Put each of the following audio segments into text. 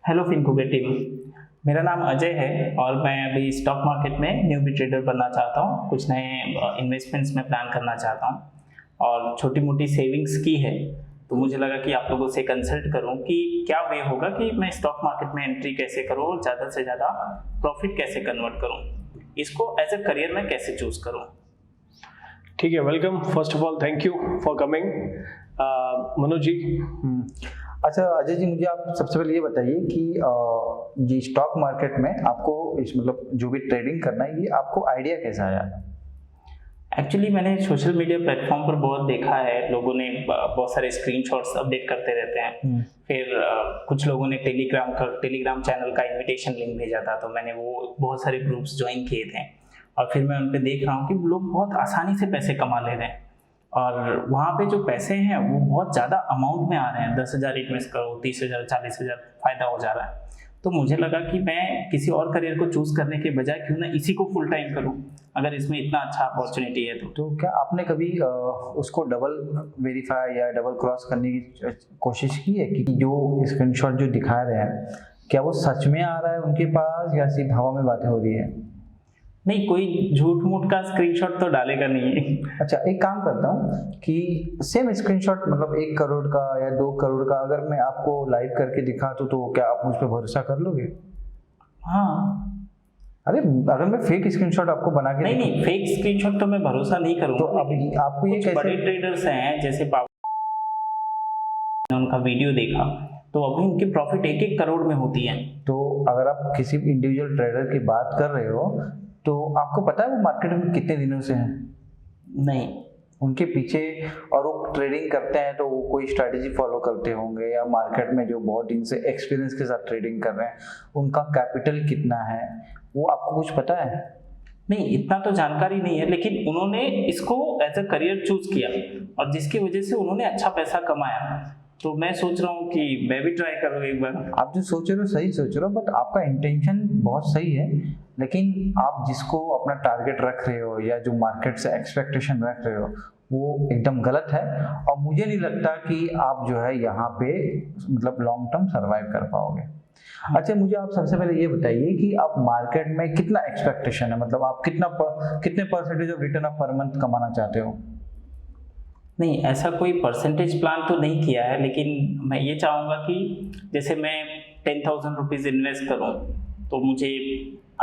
Hello फिनकुबे team. मेरा नाम अजय है और मैं अभी स्टॉक मार्केट में न्यूबी ट्रेडर बनना चाहता हूँ। कुछ नए इन्वेस्टमेंट्स में प्लान करना चाहता हूँ और छोटी मोटी सेविंग्स की है। तो मुझे लगा कि आप लोगों से कंसल्ट करूँ कि क्या वे होगा कि मैं स्टॉक मार्केट में एंट्री कैसे करूँ और ज़्यादा से ज़्यादा प्रॉफिट कैसे कन्वर्ट करूँ, इसको एज ए करियर में कैसे चूज़ करूँ। ठीक है, welcome. First of all thank you for coming. Manoj ji. अच्छा अजय जी, मुझे आप सबसे पहले ये बताइए कि जी स्टॉक मार्केट में आपको मतलब जो भी ट्रेडिंग करना है, ये आपको आइडिया कैसा आया? एक्चुअली मैंने सोशल मीडिया प्लेटफॉर्म पर बहुत देखा है, लोगों ने बहुत सारे स्क्रीनशॉट्स अपडेट करते रहते हैं। फिर कुछ लोगों ने टेलीग्राम चैनल का इनविटेशन लिंक भेजा था, तो मैंने वो बहुत सारे ग्रुप्स ज्वाइन किए थे और फिर मैं उन पे देख रहा हूँ कि लोग बहुत आसानी से पैसे कमा ले रहे हैं और वहाँ पे जो पैसे हैं वो बहुत ज़्यादा अमाउंट में आ रहे हैं। 10,000 इन्वेस्ट करो, 30,000 40,000 फायदा हो जा रहा है। तो मुझे लगा कि मैं किसी और करियर को चूज करने के बजाय क्यों ना इसी को फुल टाइम करूं, अगर इसमें इतना अच्छा अपॉर्चुनिटी है तो क्या आपने कभी उसको डबल वेरीफाई या डबल क्रॉस करने की कोशिश की है कि जो स्क्रीनशॉट जो दिखा रहे हैं, क्या वो सच में आ रहा है उनके पास या सिर्फ हवा में बातें हो रही है? नहीं, कोई झूठ मूठ का स्क्रीनशॉट तो डालेगा नहीं। अच्छा, एक काम करता हूँ कि सेम स्क्रीनशॉट मतलब 1 करोड़ का या 2 करोड़ का अगर मैं आपको लाइव करके दिखा तो क्या आप मुझ पर भरोसा कर लोगे? हाँ। अरे अगर मैं फेक स्क्रीनशॉट आपको बना के नहीं, फेक स्क्रीनशॉट तो मैं भरोसा नहीं करूँगा। तो अब आपको ये कैसे? बड़े ट्रेडर्स हैं जैसे उनका वीडियो देखा तो अभी उनकी प्रॉफिट 1-1 करोड़ में होती है। तो अगर आप किसी इंडिविजुअल ट्रेडर की बात कर रहे हो तो आपको पता है वो मार्केट में कितने दिनों से हैं? नहीं। उनके पीछे और वो ट्रेडिंग करते हैं तो वो कोई स्ट्रैटेजी फॉलो करते होंगे, या मार्केट में जो बहुत दिन से एक्सपीरियंस के साथ ट्रेडिंग कर रहे हैं उनका कैपिटल कितना है, वो आपको कुछ पता है? नहीं, इतना तो जानकारी नहीं है, लेकिन उन्होंने इसको एज अ करियर चूज किया और जिसकी वजह से उन्होंने अच्छा पैसा कमाया। तो मैं सोच रहा हूँ कि मैं भी ट्राई करूँ एक बार। आप जो सोच रहे हो सही सोच रहे हो, बट आपका इंटेंशन बहुत सही है, लेकिन आप जिसको अपना टारगेट रख रहे हो या जो मार्केट से एक्सपेक्टेशन रख रहे हो वो एकदम गलत है और मुझे नहीं लगता कि आप जो है यहाँ पे मतलब लॉन्ग टर्म सर्वाइव कर पाओगे। अच्छा, मुझे आप सबसे पहले ये बताइए कि आप मार्केट में कितना एक्सपेक्टेशन है, मतलब आप कितने percentage of return of per month कमाना चाहते हो? नहीं, ऐसा कोई परसेंटेज प्लान तो नहीं किया है, लेकिन मैं ये चाहूँगा कि जैसे मैं 10,000 रुपीज़ इन्वेस्ट करूँ तो मुझे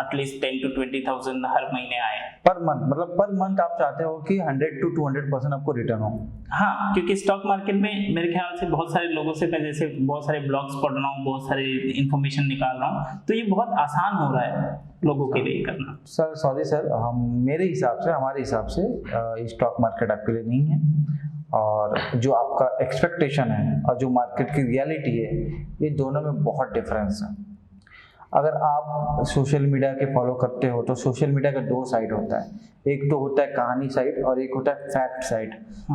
एटलीस्ट 10 to 20,000 हर महीने आए पर मंथ। मतलब पर मंथ आप चाहते हो कि 100 to 200% आपको रिटर्न हो? हाँ, क्योंकि स्टॉक मार्केट में मेरे ख्याल से बहुत सारे लोगों से मैं जैसे बहुत सारे ब्लॉग्स पढ़ रहा हूँ, बहुत सारे इन्फॉर्मेशन निकाल रहा हूँ, तो ये बहुत आसान हो रहा है लोगों के लिए करना। सर सॉरी सर, हमारे हिसाब से स्टॉक मार्केट आपके लिए नहीं है, और जो आपका एक्सपेक्टेशन है और जो मार्केट की रियलिटी है ये दोनों में बहुत डिफरेंस है। अगर आप सोशल मीडिया के फॉलो करते हो तो सोशल मीडिया का 2 साइड होता है, एक तो होता है कहानी साइड और एक होता है फैक्ट साइड।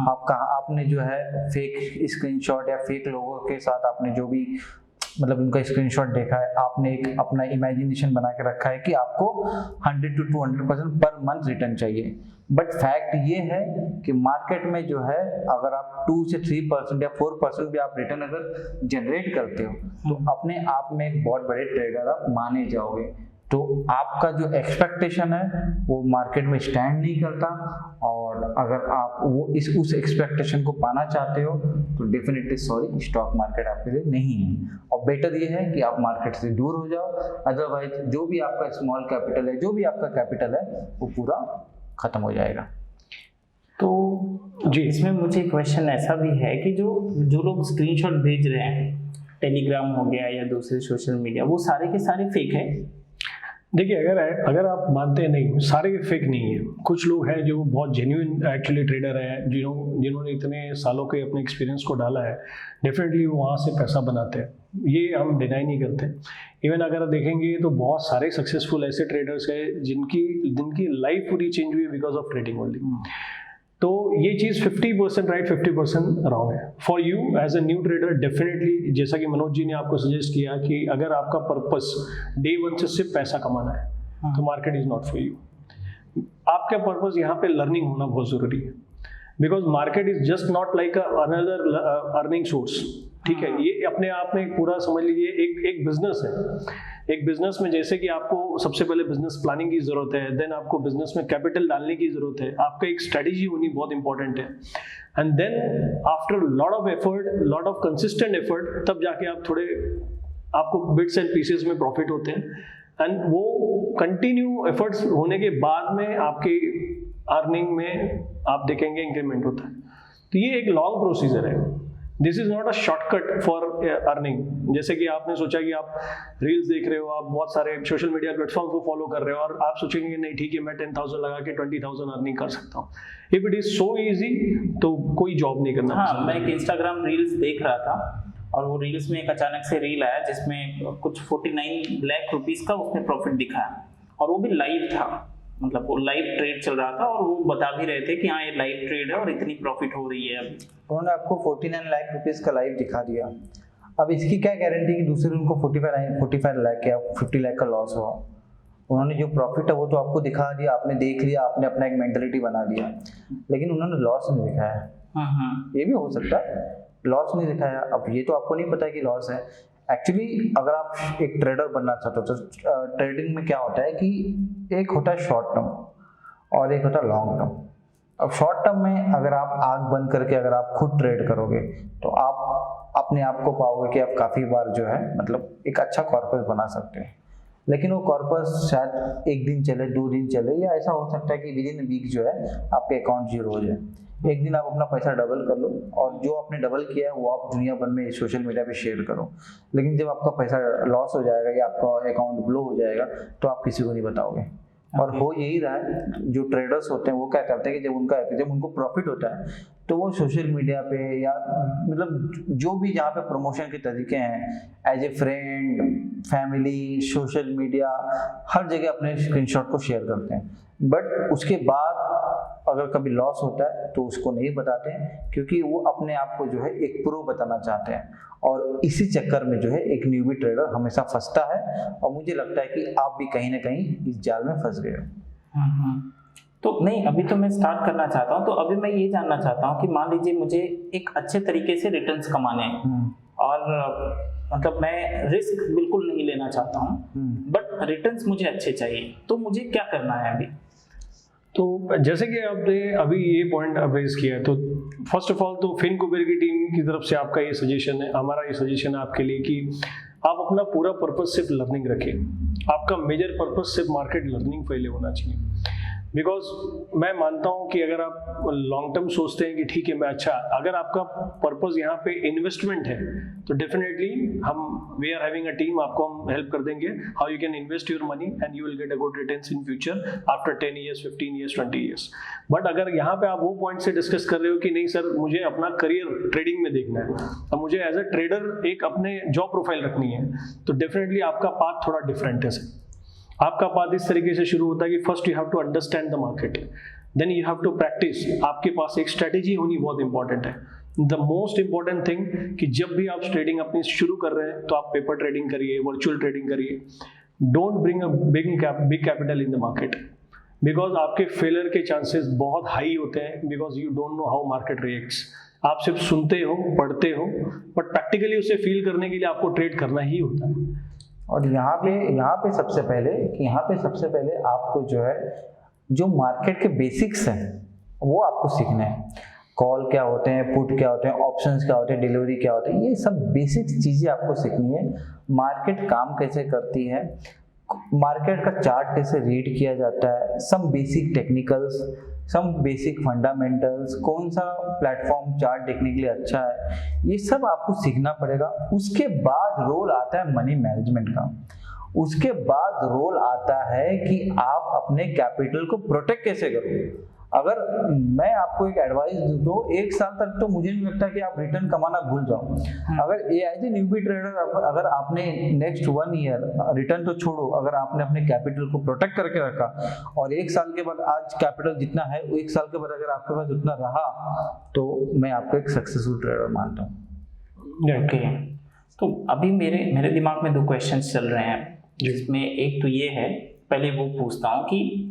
आपने जो है फेक स्क्रीनशॉट या फेक लोगों के साथ आपने जो भी मतलब उनका स्क्रीनशॉट देखा है, आपने एक अपना इमेजिनेशन बना के रखा है कि आपको 100 to 200% पर मंथ रिटर्न चाहिए। बट फैक्ट ये है कि मार्केट में जो है अगर आप 2 से 3% या 4% भी आप रिटर्न अगर जनरेट करते हो तो अपने आप में एक बहुत बड़े ट्रेडर आप माने जाओगे। तो आपका जो एक्सपेक्टेशन है वो मार्केट में स्टैंड नहीं करता, और अगर आप वो उस एक्सपेक्टेशन को पाना चाहते हो तो डेफिनेटली सॉरी, स्टॉक मार्केट आपके लिए नहीं है। और बेटर ये है कि आप मार्केट से दूर हो जाओ, अदरवाइज जो भी आपका स्मॉल कैपिटल है, जो भी आपका कैपिटल है वो पूरा खत्म हो जाएगा। तो जी, इसमें मुझे क्वेश्चन ऐसा भी है कि जो लोग स्क्रीनशॉट भेज रहे हैं, टेलीग्राम हो गया या दूसरे सोशल मीडिया, वो सारे के सारे फेक है? देखिए, अगर आप मानते हैं नहीं, सारे फेक नहीं है। कुछ लोग हैं जो बहुत जेन्युइन एक्चुअली ट्रेडर हैं, जिन्होंने इतने सालों के अपने एक्सपीरियंस को डाला है, डेफिनेटली वो वहाँ से पैसा बनाते हैं, ये हम डिनाई नहीं करते। इवन अगर आप देखेंगे तो बहुत सारे सक्सेसफुल ऐसे ट्रेडर्स हैं जिनकी लाइफ पूरी चेंज हुई बिकॉज ऑफ ट्रेडिंग ओनली। तो ये चीज़ 50% राइट, 50% रॉन्ग है। For you as a new trader, definitely जैसा कि मनोज जी ने आपको सजेस्ट किया कि अगर आपका पर्पस डे 1 से सिर्फ पैसा कमाना है तो market is not for you. आपका पर्पस यहाँ पे लर्निंग होना बहुत ज़रूरी है, because market is just not like another earning source. ठीक है, ये अपने आप में पूरा समझ लीजिए एक बिजनेस है। एक बिजनेस में जैसे कि आपको सबसे पहले बिजनेस प्लानिंग की जरूरत है, देन आपको बिजनेस में कैपिटल डालने की जरूरत है, आपका एक स्ट्रेटेजी होनी बहुत इंपॉर्टेंट है, and then after lot of effort, lot of consistent effort, तब जाके आप थोड़े आपको बिट्स एंड पीसेस में प्रॉफिट होते हैं, एंड वो कंटिन्यू एफर्ट्स होने के बाद में आपके अर्निंग में आप देखेंगे इंक्रीमेंट होता है। तो ये एक लॉन्ग प्रोसीजर है, this is not a shortcut for earning. जैसे कि आपने सोचा कि आप रील्स देख रहे हो, आप बहुत सारे सोशल मीडिया प्लेटफॉर्म को फॉलो कर रहे हो और आप सोचेंगे नहीं ठीक है मैं 10,000 लगा के 20,000 अर्निंग कर सकता हूँ। If it is so easy तो कोई जॉब नहीं करना। हाँ, मैं एक इंस्टाग्राम रील्स देख रहा था और वो रील्स में एक अचानक से रील आया जिसमें कुछ 49 लाख रुपीस का उसने प्रॉफिट दिखाया, और वो भी लाइव था, मतलब वो लाइव ट्रेड चल रहा था और वो बता भी रहे थे कि हाँ ये लाइव ट्रेड है और इतनी प्रॉफिट हो रही है। अभी उन्होंने आपको 49 लाख रुपीस का लाइव दिखा दिया, अब इसकी क्या गारंटी कि दूसरे दिन उनको 45 लाख या 50 लाख का लॉस हुआ। उन्होंने जो प्रॉफिट है वो तो आपको दिखा दिया, आपने देख लिया, आपने अपना एक मेंटलिटी बना दिया, लेकिन उन्होंने लॉस नहीं दिखाया। ये भी हो सकता है लॉस नहीं दिखाया, अब ये तो आपको नहीं पता कि लॉस है। एक्चुअली अगर आप एक ट्रेडर बनना चाहते हो तो ट्रेडिंग में क्या होता है कि एक होता है शॉर्ट टर्म और एक होता है लॉन्ग टर्म। अब शॉर्ट टर्म में अगर आप आंख बंद करके अगर आप खुद ट्रेड करोगे तो आप अपने आप को पाओगे कि आप काफ़ी बार जो है मतलब एक अच्छा कॉर्पस बना सकते हैं, लेकिन वो कॉर्पस शायद एक दिन चले, 2 दिन चले, या ऐसा हो सकता है कि विद इन वीक जो है आपके अकाउंट जीरो हो जाए। एक दिन आप अपना पैसा डबल कर लो और जो आपने डबल किया है वो आप दुनिया भर में सोशल मीडिया पे शेयर करो, लेकिन जब आपका पैसा लॉस हो जाएगा या आपका अकाउंट ब्लो हो जाएगा तो आप किसी को नहीं बताओगे। और हो यही रहा है, जो ट्रेडर्स होते हैं वो क्या करते हैं कि जब उनको प्रॉफिट होता है तो वो सोशल मीडिया पे या मतलब जो भी जहाँ पे प्रमोशन के तरीके हैं as a friend, family, social media, हर जगह अपने स्क्रीनशॉट को शेयर करते हैं, बट उसके बाद अगर कभी लॉस होता है तो उसको नहीं बताते हैं, क्योंकि वो अपने आप को जो है एक प्रो बताना चाहते हैं, और इसी चक्कर में जो है एक न्यूबी ट्रेडर हमेशा फंसता है, और मुझे लगता है कि आप भी कहीं ना कहीं इस जाल में फंस गए हो। तो नहीं, अभी तो मैं स्टार्ट करना चाहता हूँ, तो अभी मैं ये जानना चाहता हूँ कि मान लीजिए मुझे एक अच्छे तरीके से रिटर्न्स कमाने हैं और मतलब मैं रिस्क बिल्कुल नहीं लेना चाहता हूँ, बट रिटर्न्स मुझे अच्छे चाहिए, तो मुझे क्या करना है अभी? तो जैसे कि आपने अभी ये पॉइंट रेज किया है, तो फर्स्ट ऑफ ऑल तो फिनकुबेर की टीम की तरफ से आपका ये सजेशन है, हमारा ये सजेशन है आपके लिए कि आप अपना पूरा पर्पस सिर्फ लर्निंग रखें। आपका मेजर पर्पस सिर्फ मार्केट लर्निंग पहले होना चाहिए, बिकॉज मैं मानता हूँ कि अगर आप लॉन्ग टर्म सोचते हैं कि ठीक है मैं अच्छा, अगर आपका पर्पस यहाँ पे इन्वेस्टमेंट है तो definitely we are having a team, आपको हम हेल्प कर देंगे how you can invest your money and you will get a good returns in future after 10 years, 15 years, 20 years। But अगर यहाँ पे आप वो पॉइंट से डिस्कस कर रहे हो कि नहीं सर मुझे अपना करियर ट्रेडिंग में देखना है, अब मुझे एज अ ट्रेडर एक अपने जॉब प्रोफाइल रखनी है, तो डेफिनेटली आपका पाथ थोड़ा डिफरेंट है सर। आपका पाथ इस तरीके से शुरू होता है कि first you have to understand the market, then you have to practice. आपके पास एक स्ट्रेटेजी होनी बहुत इंपॉर्टेंट है। द मोस्ट इंपॉर्टेंट थिंग कि जब भी आप ट्रेडिंग अपनी शुरू कर रहे हैं तो आप पेपर ट्रेडिंग करिए, वर्चुअल ट्रेडिंग करिए। Don't bring a big capital in the market, because आपके फेलियर के चांसेस बहुत हाई होते हैं, because you don't know how market reacts. आप सिर्फ सुनते हो, पढ़ते हो, बट प्रैक्टिकली उसे फील करने के लिए आपको ट्रेड करना ही होता है। और यहाँ पे सबसे पहले आपको जो है जो मार्केट के बेसिक्स हैं वो आपको सीखना है। कॉल क्या होते हैं, पुट क्या होते हैं, ऑप्शंस क्या होते हैं, डिलीवरी क्या होते हैं, ये सब बेसिक चीज़ें आपको सीखनी है। मार्केट काम कैसे करती है, मार्केट का चार्ट कैसे रीड किया जाता है, some basic technicals, some basic fundamentals, कौन सा प्लेटफॉर्म चार्ट देखने के लिए अच्छा है, ये सब आपको सीखना पड़ेगा। उसके बाद रोल आता है मनी मैनेजमेंट का। उसके बाद रोल आता है कि आप अपने कैपिटल को प्रोटेक्ट कैसे करो। अगर मैं आपको एक एडवाइस दूं तो 1 साल तक तो मुझे नहीं लगता कि आप रिटर्न कमाना भूल जाओ। अगर एज ए न्यूबी ट्रेडर अगर आपने नेक्स्ट 1 ईयर रिटर्न तो छोड़ो, अगर आपने अपने कैपिटल को प्रोटेक्ट करके रखा और 1 साल के बाद आज कैपिटल जितना है 1 साल के बाद अगर आपके पास उतना रहा तो मैं आपको एक सक्सेसफुल ट्रेडर मानता हूँ। ओके, तो अभी मेरे दिमाग में 2 क्वेश्चंस चल रहे हैं, जिसमें एक तो ये है, पहले वो पूछता हूँ कि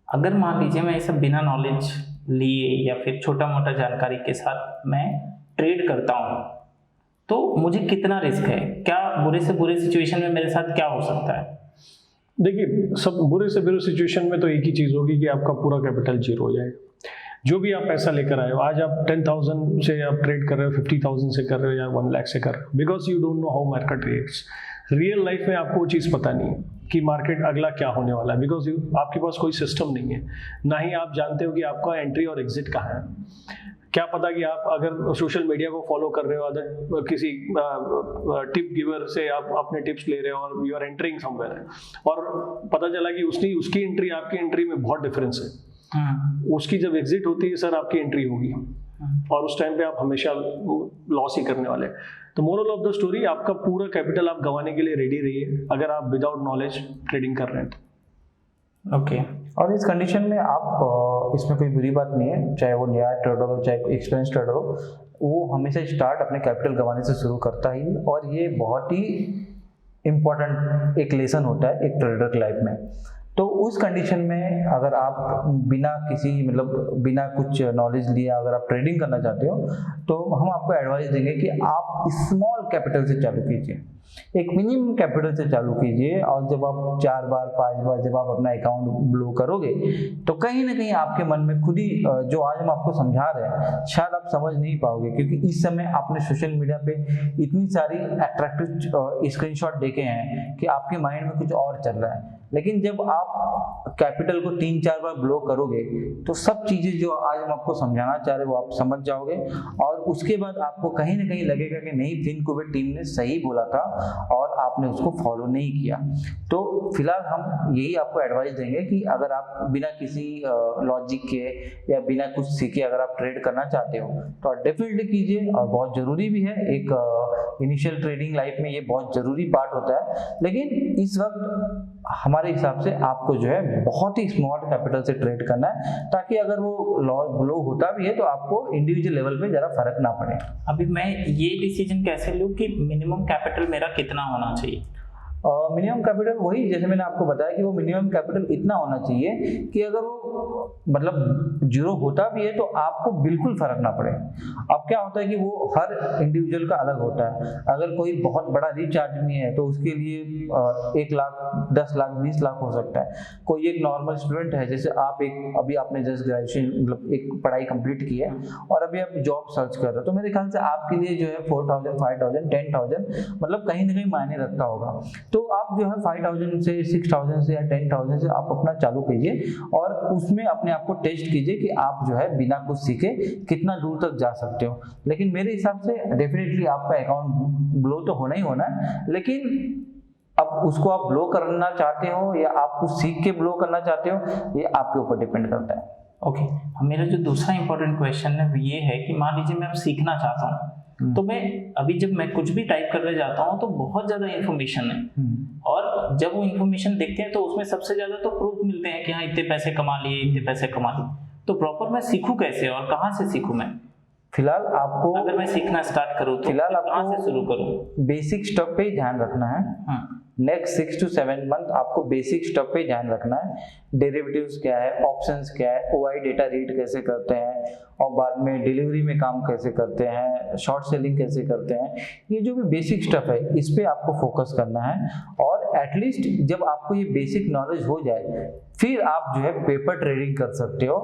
अगर मान लीजिए मैं ये सब बिना नॉलेज लिए या फिर छोटा मोटा जानकारी के साथ मैं ट्रेड करता हूँ, तो मुझे कितना रिस्क है, क्या बुरे से बुरे सिचुएशन में मेरे साथ क्या हो सकता है? देखिए, सब बुरे से बुरे सिचुएशन में तो एक ही चीज़ होगी कि आपका पूरा कैपिटल जीरो हो जाएगा। जो भी आप पैसा लेकर आए हो, आज आप 10,000 से आप ट्रेड कर रहे हो, 50,000 से कर रहे हो या 1 लाख से कर रहे हो, because you don't know how market reacts. Real life में आपको वो चीज़ पता नहीं है कि मार्केट अगला क्या होने वाला है, बिकॉज आपके पास कोई सिस्टम नहीं है, ना ही आप जानते हो कि आपका एंट्री और एग्जिट कहाँ है। क्या पता कि आप अगर सोशल मीडिया को फॉलो कर रहे हो, अदर किसी टिप गिवर से आप अपने टिप्स ले रहे हो और यू आर एंटरिंग समवेयर, और पता चला कि उसकी एंट्री आपकी एंट्री में बहुत डिफरेंस है। उसकी जब एग्जिट होती है सर, आपकी एंट्री होगी और उस टाइम पे आप हमेशा लॉस ही करने वाले हैं। तो मोरल ऑफ द स्टोरी, आपका पूरा कैपिटल आप गंवाने के लिए रेडी रहिए अगर आप विदाउट नॉलेज ट्रेडिंग कर रहे हैं तो। ओके। और इस कंडीशन में आप इसमें कोई बुरी बात नहीं है, चाहे वो नया ट्रेडर हो चाहे एक्सपीरियंस ट्रेडर हो, वो हमेशा स्टार्ट अपने कैपिटल गंवाने से शुरू करता ही, और ये बहुत ही इम्पोर्टेंट एक लेसन होता है एक ट्रेडर की लाइफ में। तो उस कंडीशन में अगर आप बिना किसी बिना कुछ नॉलेज लिए अगर आप ट्रेडिंग करना चाहते हो, तो हम आपको एडवाइस देंगे कि आप स्मॉल कैपिटल से चालू कीजिए, एक मिनिमम कैपिटल से चालू कीजिए, और जब आप 4 बार 5 बार जब आप अपना अकाउंट ब्लो करोगे तो कहीं ना कहीं आपके मन में खुद ही जो आज हम आपको समझा रहे हैं शायद आप समझ नहीं पाओगे, क्योंकि इस समय आपने सोशल मीडिया पे इतनी सारी अट्रैक्टिव स्क्रीनशॉट देखे हैं कि आपके माइंड में कुछ और चल रहा है। लेकिन जब आप कैपिटल को 3-4 बार ब्लो करोगे तो सब चीज़ें जो आज हम आपको समझाना चाह रहे हैं वो आप समझ जाओगे, और उसके बाद आपको कहीं ना कहीं लगेगा कि नहीं, फिनकोवेट टीम ने सही बोला था और आपने उसको फॉलो नहीं किया। तो फिलहाल हम यही आपको एडवाइस देंगे कि अगर आप बिना किसी लॉजिक के या बिना कुछ सीखे अगर आप ट्रेड करना चाहते हो तो आप डेफिनेटली कीजिए, और बहुत ज़रूरी भी है। एक इनिशियल ट्रेडिंग लाइफ में ये बहुत ज़रूरी पार्ट होता है, लेकिन इस वक्त हमारे हिसाब से आपको जो है बहुत ही स्मॉल कैपिटल से ट्रेड करना है, ताकि अगर वो लो होता भी है तो आपको इंडिविजुअल लेवल पे ज़रा फर्क ना पड़े। अभी मैं ये डिसीजन कैसे लूँ कि मिनिमम कैपिटल मेरा कितना होना चाहिए? मिनिमम कैपिटल वही जैसे मैंने आपको बताया कि वो मिनिमम कैपिटल इतना होना चाहिए कि अगर वो जीरो होता भी है तो आपको बिल्कुल फर्क ना पड़े। अब क्या होता है कि वो हर इंडिविजुअल का अलग होता है। अगर कोई बहुत बड़ा रिच आदमी है तो उसके लिए 1 लाख 10 लाख 20 लाख हो सकता है। कोई एक नॉर्मल स्टूडेंट है, जैसे आप अभी आपने जस्ट ग्रेजुएशन एक पढ़ाई कंप्लीट की है और अभी आप जॉब सर्च कर रहे हो, तो मेरे ख्याल से आपके लिए जो है 4,000 5,000 10,000 कहीं ना कहीं मायने रखता होगा। तो आप जो है 5,000 से 6,000 से या 10,000 से आप अपना चालू कीजिए और उसमें अपने आप को टेस्ट कीजिए कि आप जो है बिना कुछ सीखे कितना दूर तक जा सकते हो। लेकिन मेरे हिसाब से डेफिनेटली आपका अकाउंट ब्लो तो होना ही होना है, लेकिन अब उसको आप ब्लो करना चाहते हो या आप कुछ सीख के ब्लो करना चाहते हो, ये आपके ऊपर डिपेंड करता है। ओके। मेरा जो दूसरा इंपॉर्टेंट क्वेश्चन है वो ये है कि मान लीजिए मैं अब सीखना चाहता हूँ, तो मैं अभी जब मैं कुछ भी टाइप करने जाता हूँ तो बहुत ज़्यादा इन्फॉर्मेशन है, और जब वो इन्फॉर्मेशन देखते हैं तो उसमें सबसे ज़्यादा तो प्रूफ मिलते हैं कि हाँ इतने पैसे कमा लिए, इतने पैसे कमा लिए। तो प्रॉपर मैं सीखूँ कैसे और कहाँ से सीखूँ? मैं फिलहाल आपको अगर मैं सीखना स्टार्ट करूँ तो फिलहाल कहाँ से शुरू करूँ? बेसिक स्टफ पे ही ध्यान रखना है। नेक्स्ट 6 to 7 मंथ आपको बेसिक स्टफ पे ध्यान रखना है। डेरिवेटिव्स क्या है, ऑप्शंस क्या है, OI डेटा रीड कैसे करते हैं, और बाद में डिलीवरी में काम कैसे करते हैं, शॉर्ट सेलिंग कैसे करते हैं, ये जो भी बेसिक स्टफ है इस पे आपको फोकस करना है। और एटलीस्ट जब आपको ये बेसिक नॉलेज हो जाए फिर आप जो है पेपर ट्रेडिंग कर सकते हो,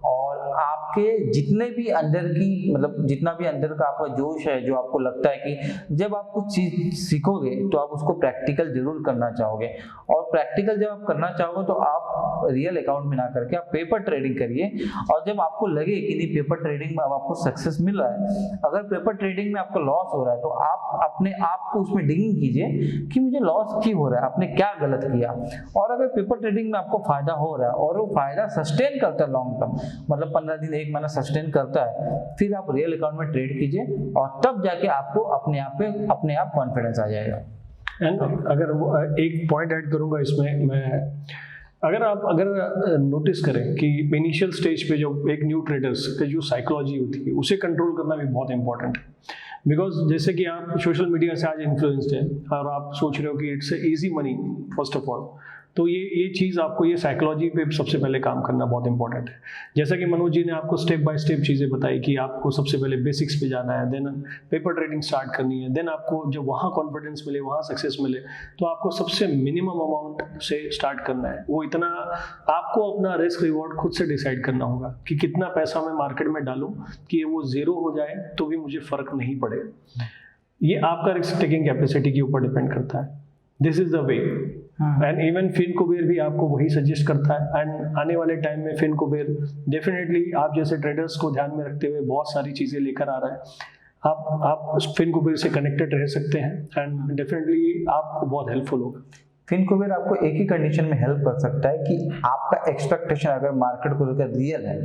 और आपके जितने भी अंदर की जितना भी अंदर का आपका जोश है, जो आपको लगता है कि जब आप कुछ चीज़ सीखोगे तो आप उसको प्रैक्टिकल जरूर करना चाहोगे, और प्रैक्टिकल जब आप करना चाहोगे तो आप रियल अकाउंट में ना करके आप पेपर ट्रेडिंग करिए। और जब आपको लगे कि नहीं पेपर ट्रेडिंग में अब आपको सक्सेस मिल रहा है, अगर पेपर ट्रेडिंग में आपको लॉस हो रहा है तो आप अपने आप को उसमें डिगिंग कीजिए कि मुझे लॉस क्यों हो रहा है, आपने क्या गलत किया। और अगर पेपर ट्रेडिंग में आपको फायदा हो रहा है और वो फायदा सस्टेन करता है लॉन्ग टर्म, 15 दिन 1 महीना सस्टेन करता है, फिर आप रियल अकाउंट में ट्रेड कीजिए और तब जाके आपको अपने आप कॉन्फिडेंस आ जाएगा। एंड अगर एक पॉइंट ऐड करूंगा इसमें मैं, अगर नोटिस करें कि इनिशियल स्टेज पे जो एक न्यू ट्रेडर्स की जो साइकोलॉजी होती है उसे कंट्रोल करना भी बहुत इंपॉर्टेंट है। बिकॉज जैसे कि आप सोशल मीडिया से आज इन्फ्लुएंस्ड हैं और आप सोच रहे हो कि it's easy money first of all, तो ये चीज़ आपको, ये साइकोलॉजी पे सबसे पहले काम करना बहुत इंपॉर्टेंट है। जैसा कि मनोज जी ने आपको स्टेप बाय स्टेप चीज़ें बताई कि आपको सबसे पहले बेसिक्स पे जाना है, देन पेपर ट्रेडिंग स्टार्ट करनी है, देन आपको जब वहाँ कॉन्फिडेंस मिले, वहाँ सक्सेस मिले, तो आपको सबसे मिनिमम अमाउंट से स्टार्ट करना है। वो इतना आपको अपना रिस्क रिवॉर्ड खुद से डिसाइड करना होगा कि कितना पैसा मैं मार्केट में डालूँ कि वो ज़ीरो हो जाए तो भी मुझे फ़र्क नहीं पड़े। ये आपका रिस्क टेकिंग कैपेसिटी के ऊपर डिपेंड करता है। This is the way. And even Finkuber भी आपको वही सजेस्ट करता है। एंड आने वाले टाइम में फिनकुबेर डेफिनेटली आप जैसे ट्रेडर्स को ध्यान में रखते हुए बहुत सारी चीज़ें लेकर आ रहा है। आप फिनकुबेर से कनेक्टेड रह सकते हैं एंड डेफिनेटली आपको बहुत हेल्पफुल होगा। फिनकुबेर आपको एक ही कंडीशन में हेल्प कर सकता है कि आपका एक्सपेक्टेशन अगर मार्केट को लेकर रियल है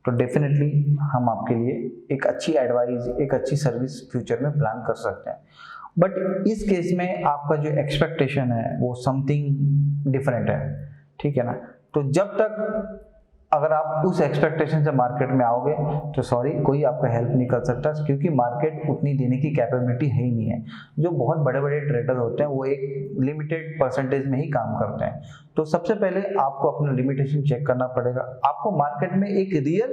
तो डेफिनेटली हम आपके लिए एक अच्छी एडवाइस, एक अच्छी सर्विस फ्यूचर में प्लान कर सकते हैं। बट इस केस में आपका जो एक्सपेक्टेशन है वो समथिंग डिफरेंट है, ठीक है ना। तो जब तक अगर आप उस एक्सपेक्टेशन से मार्केट में आओगे तो सॉरी, कोई आपका हेल्प नहीं कर सकता, क्योंकि मार्केट उतनी देने की कैपेबिलिटी है ही नहीं है। जो बहुत बड़े बड़े ट्रेडर होते हैं वो एक लिमिटेड परसेंटेज में ही काम करते हैं। तो सबसे पहले आपको अपना लिमिटेशन चेक करना पड़ेगा। आपको मार्केट में एक रियल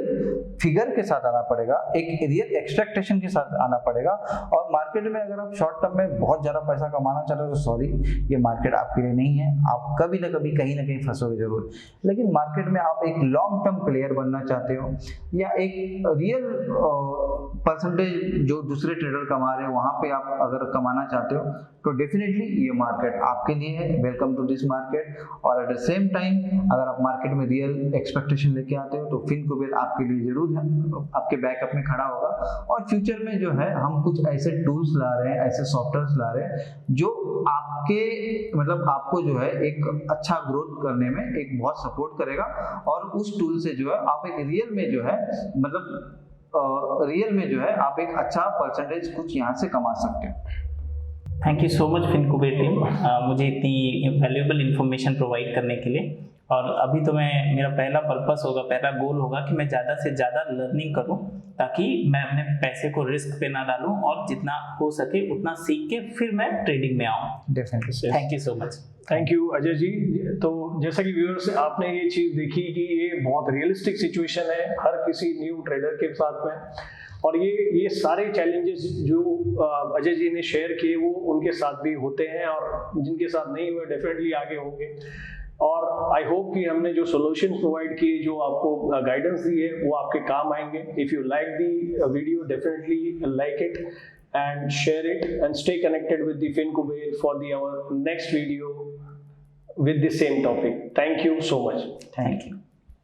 फिगर के साथ आना पड़ेगा, एक रियल एक्सपेक्टेशन के साथ आना पड़ेगा। और मार्केट में अगर आप शॉर्ट टर्म में बहुत ज़्यादा पैसा कमाना चाहते हो तो सॉरी, ये मार्केट आपके लिए नहीं है। आप कभी ना कभी कहीं ना कहीं फंसोगे जरूर। लेकिन मार्केट में आप एक लॉन्ग टर्म प्लेयर बनना चाहते हो या एक रियल परसेंटेज जो दूसरे ट्रेडर कमा रहे हो वहाँ पे आप अगर कमाना चाहते हो तो डेफिनेटली ये मार्केट आपके लिए है। Welcome to this market. और एट द सेम टाइम अगर आप मार्केट में रियल एक्सपेक्टेशन लेके आते हो तो फिनकुबेर आपके लिए जरूर है, आपके बैकअप में खड़ा होगा। और फ्यूचर में जो है हम कुछ ऐसे टूल्स ला रहे हैं, ऐसे सॉफ्टवेयर ला रहे हैं जो आपके मतलब आपको जो है एक अच्छा ग्रोथ करने में एक बहुत सपोर्ट करेगा। और उस टूल से जो है आप एक रियल में जो है मतलब रियल में जो है आप एक अच्छा परसेंटेज कुछ यहाँ से कमा सकते हो। Thank you so much Finkuber team, मुझे इतनी वैल्यूएबल इन्फॉर्मेशन प्रोवाइड करने के लिए। और अभी तो मेरा पहला पर्पस होगा, पहला गोल होगा कि मैं ज़्यादा से ज़्यादा लर्निंग करूं ताकि मैं अपने पैसे को रिस्क पे ना डालूं और जितना हो सके उतना सीख के फिर मैं ट्रेडिंग में आऊं। Definitely. Thank you so much. Thank you Ajay ji. तो जैसा कि व्यूअर्स आपने ये चीज़ देखी कि ये बहुत रियलिस्टिक सिचुएशन है हर किसी न्यू ट्रेडर के साथ में। और ये सारे चैलेंजेस जो अजय जी ने शेयर किए वो उनके साथ भी होते हैं और जिनके साथ नहीं हुए डेफिनेटली आगे होंगे। और आई होप कि हमने जो सॉल्यूशंस प्रोवाइड किए, जो आपको गाइडेंस दी है वो आपके काम आएंगे। If you like the video definitely like it and share it and stay connected with the Finkuber for our next video with the same topic. Thank you so much. Thank you.